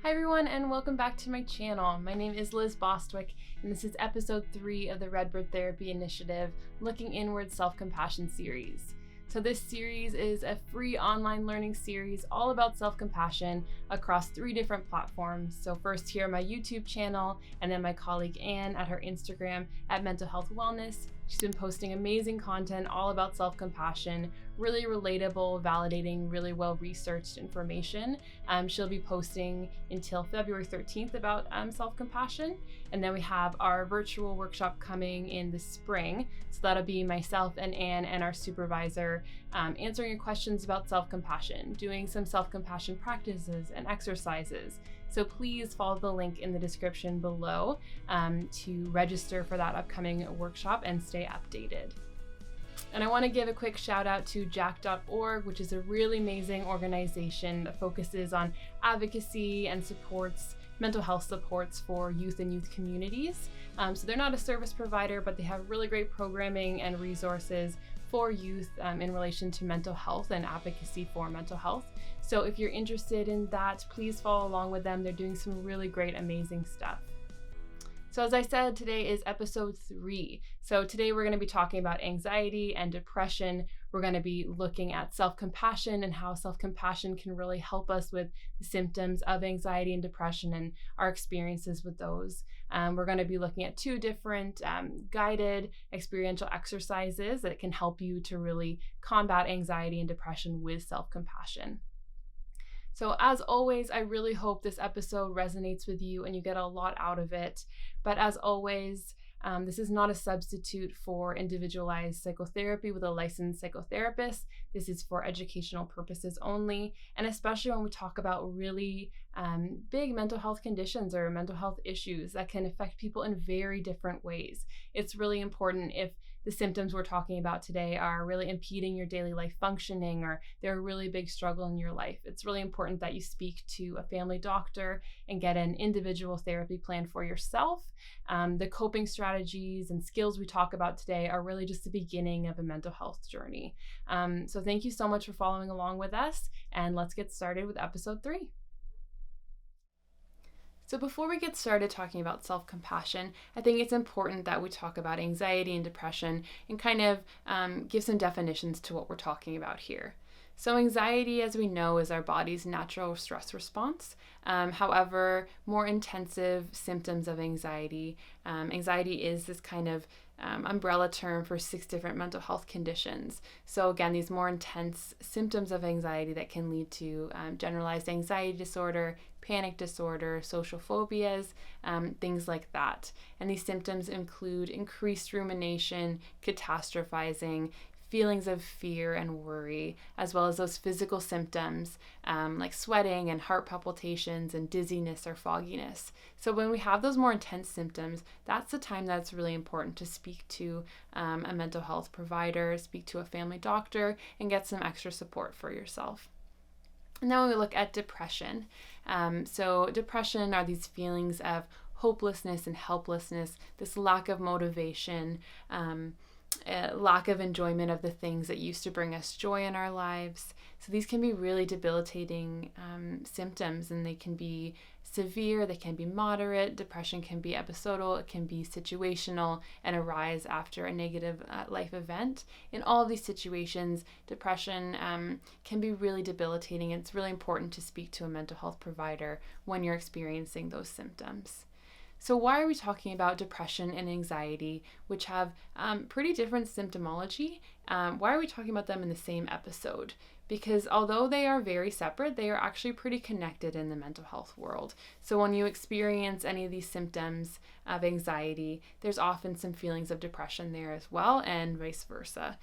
Hi everyone, and welcome back to my channel. My name is Liz Bostwick, and this is episode 3 of the Redbird Therapy Initiative Looking Inward Self-Compassion series. So this series is a free online learning series all about self-compassion across 3 different platforms. So first here my YouTube channel, and then my colleague Anne at her Instagram at Mental Health Wellness. She's been posting amazing content all about self-compassion, really relatable, validating, really well-researched information. She'll be posting until February 13th about self-compassion. And then we have our virtual workshop coming in the spring. So that'll be myself and Anne and our supervisor answering your questions about self-compassion, doing some self-compassion practices and exercises. So please follow the link in the description below to register for that upcoming workshop and stay updated. And I want to give a quick shout out to jack.org, which is a really amazing organization that focuses on advocacy and supports mental health supports for youth and youth communities. So they're not a service provider, but they have really great programming and resources for youth in relation to mental health and advocacy for mental health. So if you're interested in that, please follow along with them. They're doing some really great, amazing stuff. So as I said, today is episode 3. So today we're going to be talking about anxiety and depression. We're going to be looking at self-compassion and how self-compassion can really help us with the symptoms of anxiety and depression and our experiences with those. We're going to be looking at 2 different guided experiential exercises that can help you to really combat anxiety and depression with self-compassion. So as always, I really hope this episode resonates with you and you get a lot out of it. But as always, this is not a substitute for individualized psychotherapy with a licensed psychotherapist. This is for educational purposes only. And especially when we talk about really big mental health conditions or mental health issues that can affect people in very different ways. It's really important if the symptoms we're talking about today are really impeding your daily life functioning or they're a really big struggle in your life. It's really important that you speak to a family doctor and get an individual therapy plan for yourself. The coping strategies and skills we talk about today are really just the beginning of a mental health journey. So thank you so much for following along with us, and let's get started with episode 3. So before we get started talking about self-compassion, I think it's important that we talk about anxiety and depression and kind of give some definitions to what we're talking about here. So anxiety, as we know, is our body's natural stress response. However, more intensive symptoms of anxiety. Anxiety is this kind of umbrella term for 6 different mental health conditions. So again, these more intense symptoms of anxiety that can lead to generalized anxiety disorder, panic disorder, social phobias, things like that. And these symptoms include increased rumination, catastrophizing, feelings of fear and worry, as well as those physical symptoms like sweating and heart palpitations and dizziness or fogginess. So when we have those more intense symptoms, that's the time that's really important to speak to a mental health provider, speak to a family doctor, and get some extra support for yourself. And then we look at depression. So depression are these feelings of hopelessness and helplessness, this lack of motivation, lack of enjoyment of the things that used to bring us joy in our lives. So these can be really debilitating symptoms, and they can be severe, they can be moderate. Depression can be episodal, it can be situational and arise after a negative life event. In all of these situations, depression can be really debilitating, and it's really important to speak to a mental health provider when you're experiencing those symptoms. So why are we talking about depression and anxiety, which have pretty different symptomology? Why are we talking about them in the same episode? Because although they are very separate, they are actually pretty connected in the mental health world. So when you experience any of these symptoms of anxiety, there's often some feelings of depression there as well, and vice versa.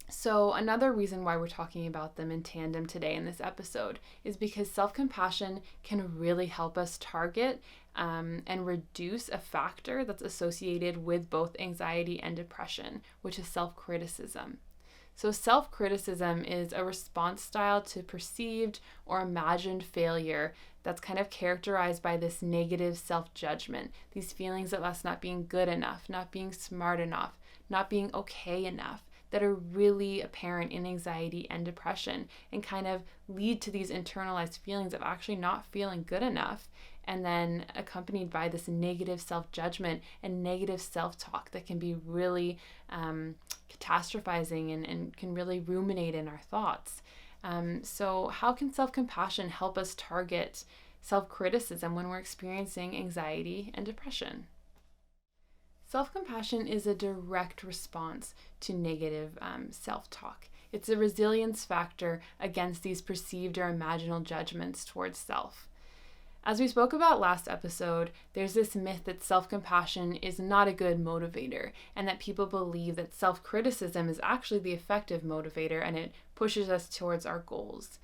So another reason why we're talking about them in tandem today in this episode is because self-compassion can really help us target and reduce a factor that's associated with both anxiety and depression, which is self-criticism. So self-criticism is a response style to perceived or imagined failure that's kind of characterized by this negative self-judgment, these feelings of us not being good enough, not being smart enough, not being okay enough. that are really apparent in anxiety and depression and kind of lead to these internalized feelings of actually not feeling good enough, and then accompanied by this negative self-judgment and negative self-talk that can be really catastrophizing and can really ruminate in our thoughts. So how can self-compassion help us target self-criticism when we're experiencing anxiety and depression? Self-compassion is a direct response to negative self-talk. It's a resilience factor against these perceived or imaginal judgments towards self. As we spoke about last episode, there's this myth that self-compassion is not a good motivator, and that people believe that self-criticism is actually the effective motivator and it pushes us towards our goals.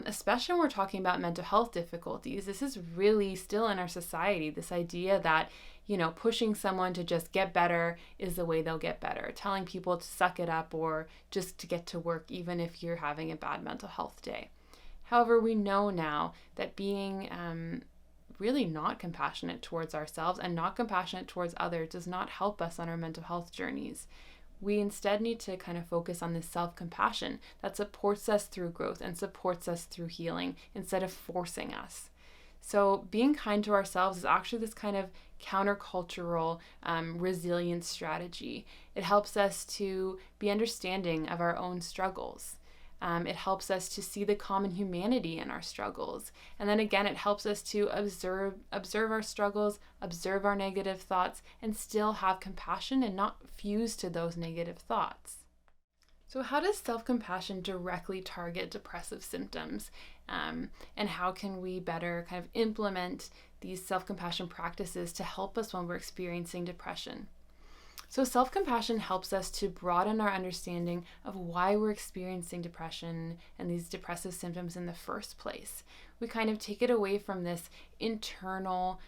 Especially when we're talking about mental health difficulties, this is really still in our society, this idea that, pushing someone to just get better is the way they'll get better, telling people to suck it up or just to get to work even if you're having a bad mental health day. However, we know now that being really not compassionate towards ourselves and not compassionate towards others does not help us on our mental health journeys. We instead need to kind of focus on this self-compassion that supports us through growth and supports us through healing instead of forcing us. So being kind to ourselves is actually this kind of countercultural resilience strategy. It helps us to be understanding of our own struggles. It helps us to see the common humanity in our struggles. And then again, it helps us to observe our struggles, observe our negative thoughts, and still have compassion and not fuse to those negative thoughts. So how does self-compassion directly target depressive symptoms? And how can we better kind of implement these self-compassion practices to help us when we're experiencing depression? So self-compassion helps us to broaden our understanding of why we're experiencing depression and these depressive symptoms in the first place. We kind of take it away from this internal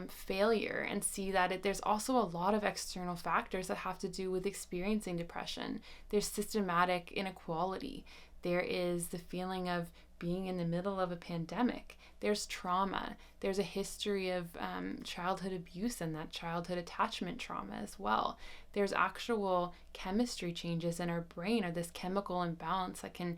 failure and see that there's also a lot of external factors that have to do with experiencing depression. There's systematic inequality. There is the feeling of being in the middle of a pandemic. There's trauma. There's a history of childhood abuse and that childhood attachment trauma as well. There's actual chemistry changes in our brain or this chemical imbalance that can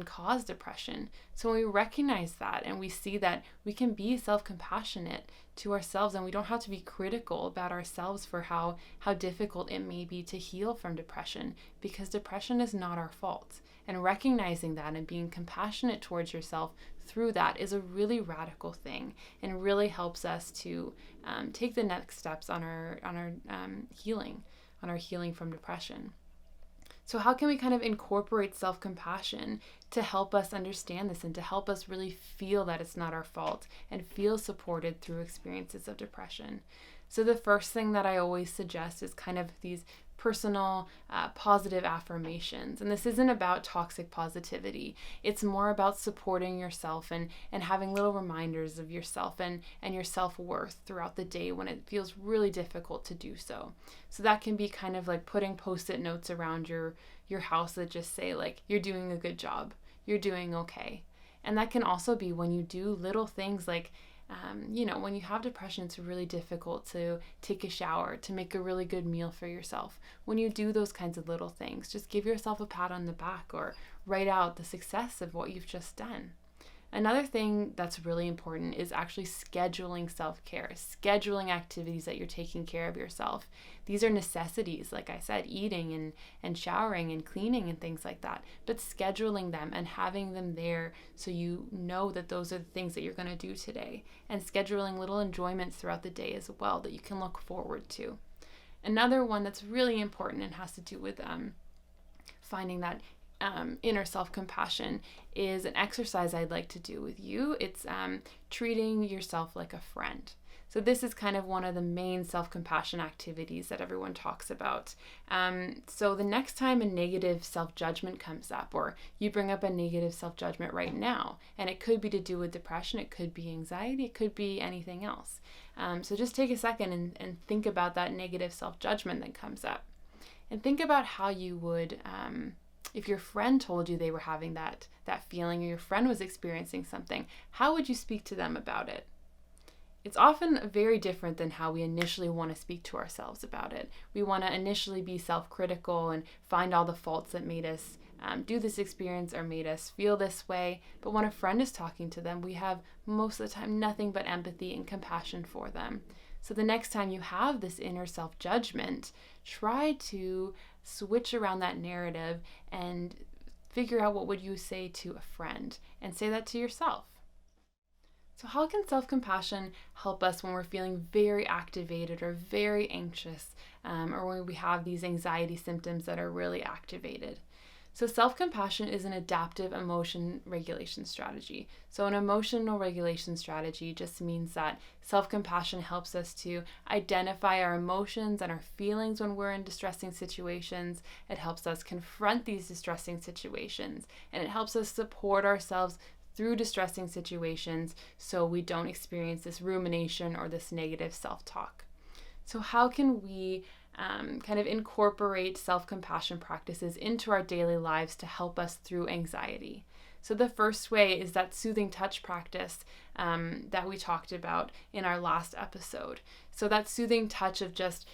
cause depression. So when we recognize that and we see that we can be self-compassionate to ourselves and we don't have to be critical about ourselves for how difficult it may be to heal from depression, because depression is not our fault. And recognizing that and being compassionate towards yourself through that is a really radical thing and really helps us to take the next steps on our healing from depression. So how can we kind of incorporate self-compassion to help us understand this and to help us really feel that it's not our fault and feel supported through experiences of depression? So the first thing that I always suggest is kind of these personal positive affirmations. And this isn't about toxic positivity. It's more about supporting yourself and having little reminders of yourself and your self-worth throughout the day when it feels really difficult to do so. So that can be kind of like putting Post-it notes around your house that just say like, you're doing a good job, you're doing okay. And that can also be when you do little things like when you have depression, it's really difficult to take a shower, to make a really good meal for yourself. When you do those kinds of little things, just give yourself a pat on the back or write out the success of what you've just done. Another thing that's really important is actually scheduling self-care, scheduling activities that you're taking care of yourself. These are necessities, like I said, eating and showering and cleaning and things like that, but scheduling them and having them there so you know that those are the things that you're going to do today, and scheduling little enjoyments throughout the day as well that you can look forward to. Another one that's really important and has to do with finding that inner self-compassion is an exercise I'd like to do with you. It's treating yourself like a friend. So this is kind of one of the main self-compassion activities that everyone talks about. So the next time a negative self-judgment comes up, or you bring up a negative self-judgment right now, and it could be to do with depression, it could be anxiety, it could be anything else. So just take a second and think about that negative self-judgment that comes up. And think about how you would if your friend told you they were having that feeling, or your friend was experiencing something, how would you speak to them about it? it's often very different than how we initially want to speak to ourselves about it. We want to initially be self-critical and find all the faults that made us do this experience or made us feel this way. But when a friend is talking to them, we have most of the time nothing but empathy and compassion for them. So the next time you have this inner self-judgment, try to switch around that narrative and figure out what would you say to a friend and say that to yourself. So how can self-compassion help us when we're feeling very activated or very anxious, or when we have these anxiety symptoms that are really activated? So self-compassion is an adaptive emotion regulation strategy. So an emotional regulation strategy just means that self-compassion helps us to identify our emotions and our feelings when we're in distressing situations. It helps us confront these distressing situations, and it helps us support ourselves through distressing situations so we don't experience this rumination or this negative self-talk. So how can we kind of incorporate self-compassion practices into our daily lives to help us through anxiety? So the first way is that soothing touch practice that we talked about in our last episode. So that soothing touch of just,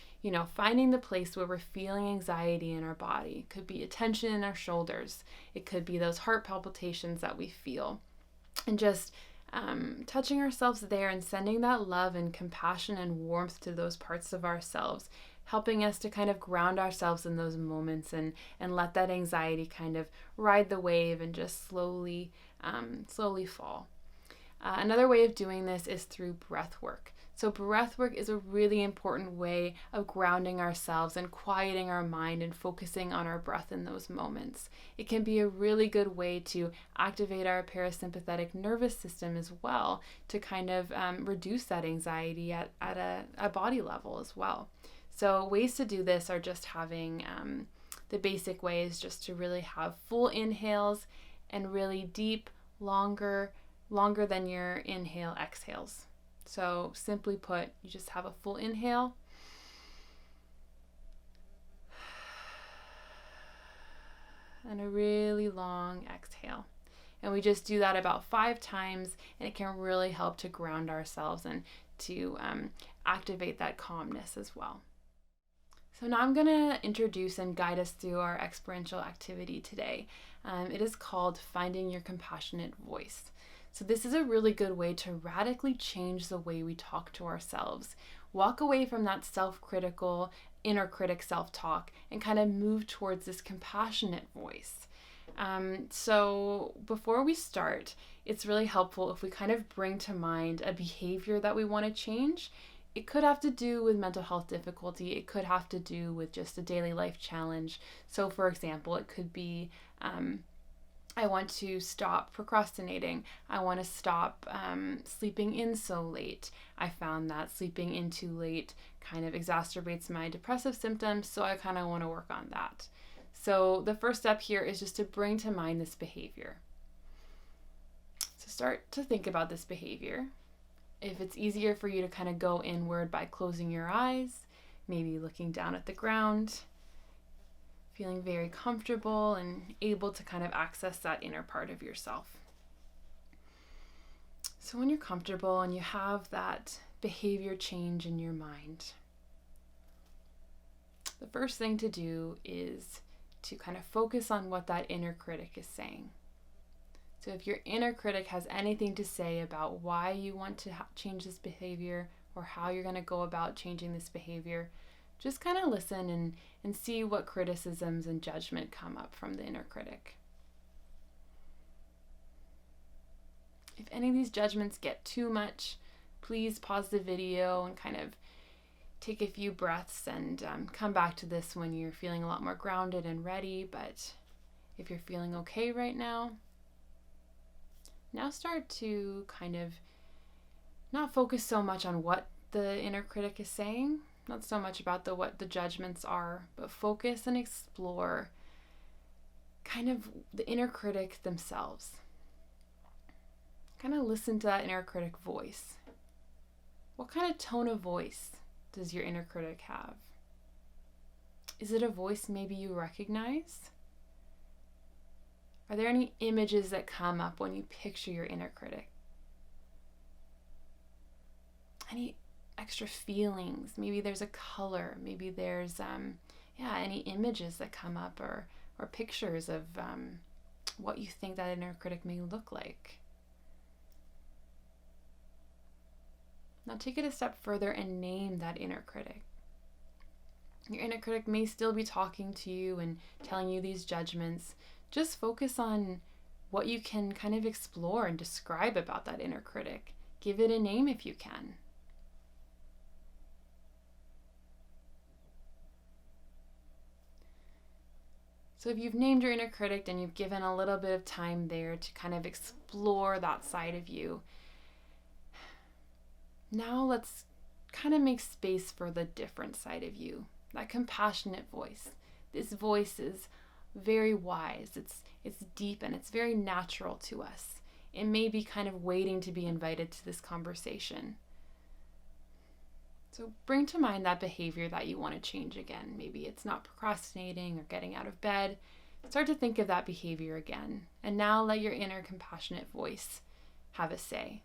finding the place where we're feeling anxiety in our body. It could be a tension in our shoulders. It could be those heart palpitations that we feel. And just touching ourselves there and sending that love and compassion and warmth to those parts of ourselves, helping us to kind of ground ourselves in those moments and let that anxiety kind of ride the wave and just slowly fall. Another way of doing this is through breath work. So breath work is a really important way of grounding ourselves and quieting our mind and focusing on our breath in those moments. It can be a really good way to activate our parasympathetic nervous system as well, to kind of reduce that anxiety at a body level as well. So ways to do this are just having the basic ways just to really have full inhales and really deep, longer than your inhale exhales. So simply put, you just have a full inhale and a really long exhale. And we just do that about 5 times, and it can really help to ground ourselves and to activate that calmness as well. So now I'm going to introduce and guide us through our experiential activity today. It is called Finding Your Compassionate Voice. So this is a really good way to radically change the way we talk to ourselves. Walk away from that self-critical, inner critic self-talk and kind of move towards this compassionate voice. So before we start, it's really helpful if we kind of bring to mind a behavior that we want to change. It could have to do with mental health difficulty. It could have to do with just a daily life challenge. So for example, it could be, I want to stop procrastinating. I want to stop sleeping in so late. I found that sleeping in too late kind of exacerbates my depressive symptoms, so I kind of want to work on that. So the first step here is just to bring to mind this behavior. So start to think about this behavior. If it's easier for you to kind of go inward by closing your eyes, maybe looking down at the ground, feeling very comfortable and able to kind of access that inner part of yourself. So when you're comfortable and you have that behavior change in your mind, the first thing to do is to kind of focus on what that inner critic is saying. So if your inner critic has anything to say about why you want to change this behavior or how you're going to go about changing this behavior, just kind of listen and see what criticisms and judgment come up from the inner critic. If any of these judgments get too much, please pause the video and kind of take a few breaths and come back to this when you're feeling a lot more grounded and ready. But if you're feeling okay right now start to kind of not focus so much on what the inner critic is saying, not so much about what the judgments are, but focus and explore kind of the inner critic themselves. Kind of listen to that inner critic voice. What kind of tone of voice does your inner critic have? Is it a voice maybe you recognize? Are there any images that come up when you picture your inner critic? any extra feelings. Maybe there's a color, maybe there's any images that come up, or pictures of what you think that inner critic may look like. Now take it a step further and name that inner critic. Your inner critic may still be talking to you and telling you these judgments. Just focus on what you can kind of explore and describe about that inner critic. Give it a name if you can. So if you've named your inner critic and you've given a little bit of time there to kind of explore that side of you, now let's kind of make space for the different side of you, that compassionate voice. This voice is very wise, it's deep, and it's very natural to us. It may be kind of waiting to be invited to this conversation. So bring to mind that behavior that you want to change again. Maybe it's not procrastinating or getting out of bed. Start to think of that behavior again. And now let your inner compassionate voice have a say.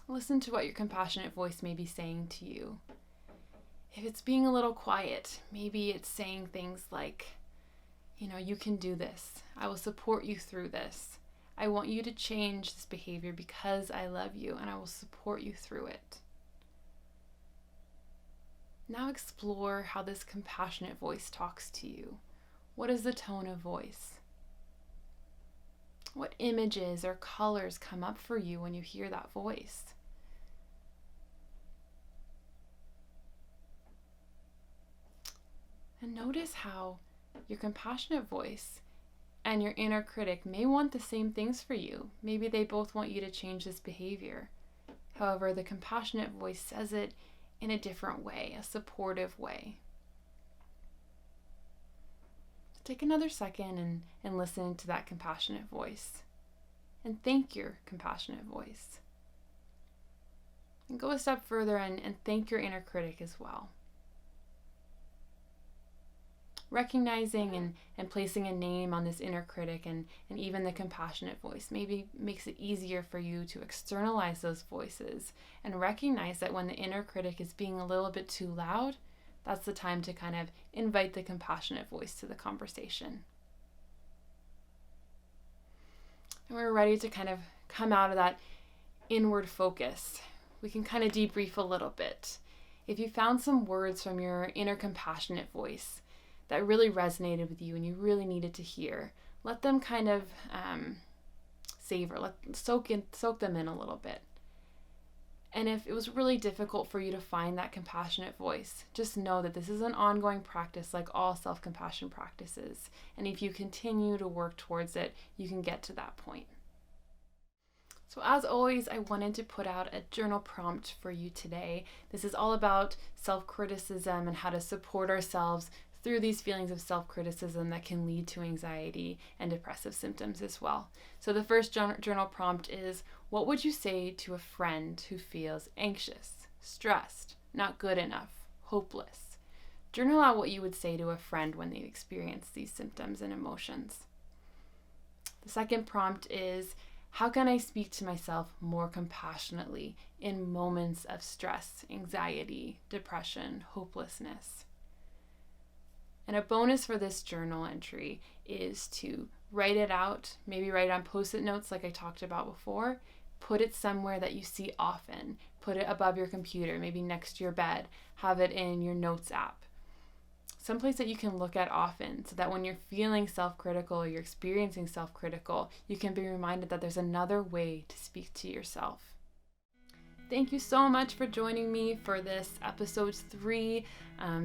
Listen to what your compassionate voice may be saying to you. If it's being a little quiet, maybe it's saying things like, you can do this. I will support you through this. I want you to change this behavior because I love you, and I will support you through it. Now explore how this compassionate voice talks to you. What is the tone of voice? What images or colors come up for you when you hear that voice? And notice how your compassionate voice and your inner critic may want the same things for you. Maybe they both want you to change this behavior. However, the compassionate voice says it in a different way, a supportive way. Take another second and listen to that compassionate voice. And thank your compassionate voice. And go a step further and thank your inner critic as well. Recognizing and placing a name on this inner critic and even the compassionate voice maybe makes it easier for you to externalize those voices and recognize that when the inner critic is being a little bit too loud, that's the time to kind of invite the compassionate voice to the conversation. And we're ready to kind of come out of that inward focus. We can kind of debrief a little bit. If you found some words from your inner compassionate voice that really resonated with you and you really needed to hear, let them kind of soak them in a little bit. And if it was really difficult for you to find that compassionate voice, just know that this is an ongoing practice like all self-compassion practices. And if you continue to work towards it, you can get to that point. So as always, I wanted to put out a journal prompt for you today. This is all about self-criticism and how to support ourselves through these feelings of self-criticism that can lead to anxiety and depressive symptoms as well. So the first journal prompt is, what would you say to a friend who feels anxious, stressed, not good enough, hopeless? Journal out what you would say to a friend when they experience these symptoms and emotions. The second prompt is, how can I speak to myself more compassionately in moments of stress, anxiety, depression, hopelessness? And a bonus for this journal entry is to write it out, maybe write it on Post-it notes like I talked about before. Put it somewhere that you see often. Put it above your computer, maybe next to your bed. Have it in your notes app. Someplace that you can look at often so that when you're feeling self-critical or you're experiencing self-critical, you can be reminded that there's another way to speak to yourself. Thank you so much for joining me for this episode 3,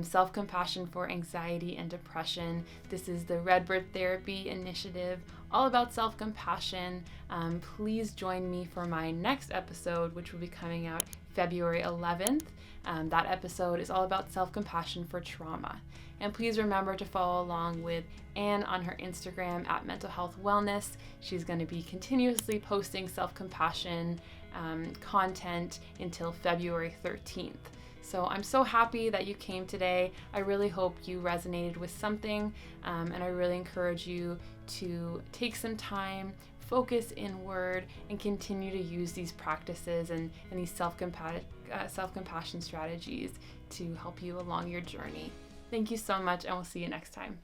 Self-Compassion for Anxiety and Depression. This is the Redbird Therapy Initiative, all about self-compassion. Please join me for my next episode, which will be coming out February 11th. That episode is all about self-compassion for trauma. And please remember to follow along with Anne on her Instagram at Mental Health Wellness. She's going to be continuously posting self-compassion content until February 13th. So I'm so happy that you came today. I really hope you resonated with something, and I really encourage you to take some time focus inward and continue to use these practices and these self-compassion strategies to help you along your journey. Thank you so much, and we'll see you next time.